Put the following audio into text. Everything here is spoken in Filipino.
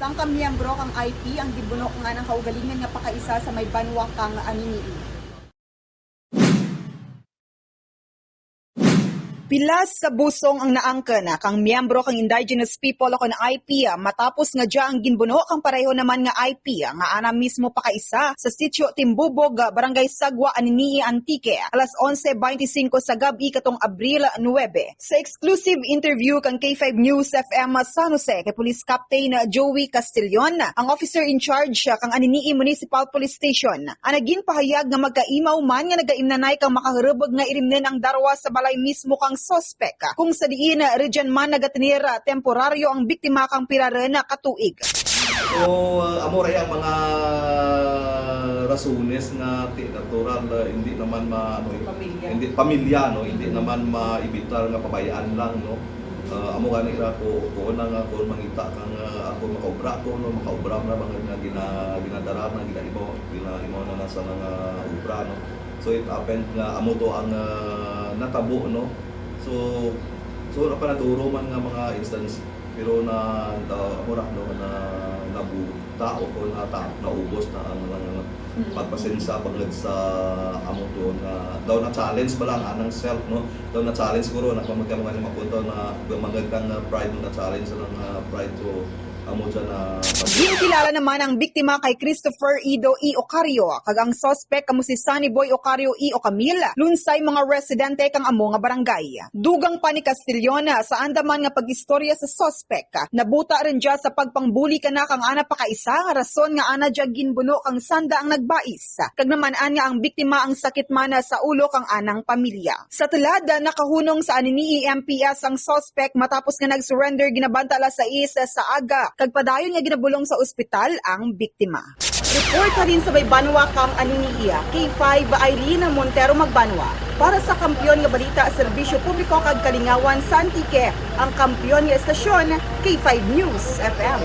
Sang ka miyembro kang IP ang gibunok nga ng kaugalingan nga pakaisa sa may banwa kang aninii. Pilas sa busong ang naangken kang miyembro kang indigenous people o kan IP matapos nga dya ang ginbuno kang pareho naman nga IP nga ana mismo pakaisa sa sitio Timbubog, Barangay Sagwa, Aninii, Antique, alas 11:25 sa gabi katong Abril 9. Sa exclusive interview kang K5 News FM San Jose kay Police Captain Joey Castillon, ang officer in charge kang Aninii Municipal Police Station, ang naging pahayag nga magkaimaw man nga nagaimnanay kang makaharubog nga irimnen ang darwa sa balay mismo kang sospek kung sa diin region man nagatinir temporaryo ang biktima kang piraren na katuig. So, amo ray ang mga rasunes nga natural hindi naman hindi pamilya no, hindi naman maibitar nga pabayaan lang no. Amo gani ra ko na nga ko mangita kang ako makaobra ko no, makaobra na mga nga ginadara na ginaibo na sa mga obra no. So it happened nga amo to ang natabo no. So napanaduro man nga mga instance pero na amurak no na nabuta o kung naubos na ang pagpasensa paglag sa amo to na daw na challenge ba lang anang self no, daw na challenge siguro na pamagka mga mapunto na magag kang pride na challenge ng pride to amo dyan na Ginkilala naman ang biktima kay Christopher Ido E. Ocario kag ang suspect kamo si Sunny Boy Ocario E. Ocamil lunsay mga residente kang amo nga barangay. Dugang pa ni Castillon sa andaman nga pagistorya sa suspect, nabuta rin dya sa pagpangbuli kana kang ana pakaisa nga rason nga ana dya ginbuno kang sanda ang nagbais kag naman-an nga ang biktima ang sakit mana sa ulo kang anang pamilya. Sa tulad nakahunong sa Aninii MPS ang suspect matapos nga nag-surrender ginabanta alas 6 sa aga kag padayon nga ginabulong sa ospital ang biktima. Report pa rin sa may banwa kang Aninii, K5 Aileen Montero Magbanwa. Para sa Kampiyon nga Balita Serbisyo Publiko kag Kalingawan sa Antique, ang kampiyon nga estasyon K5 News FM.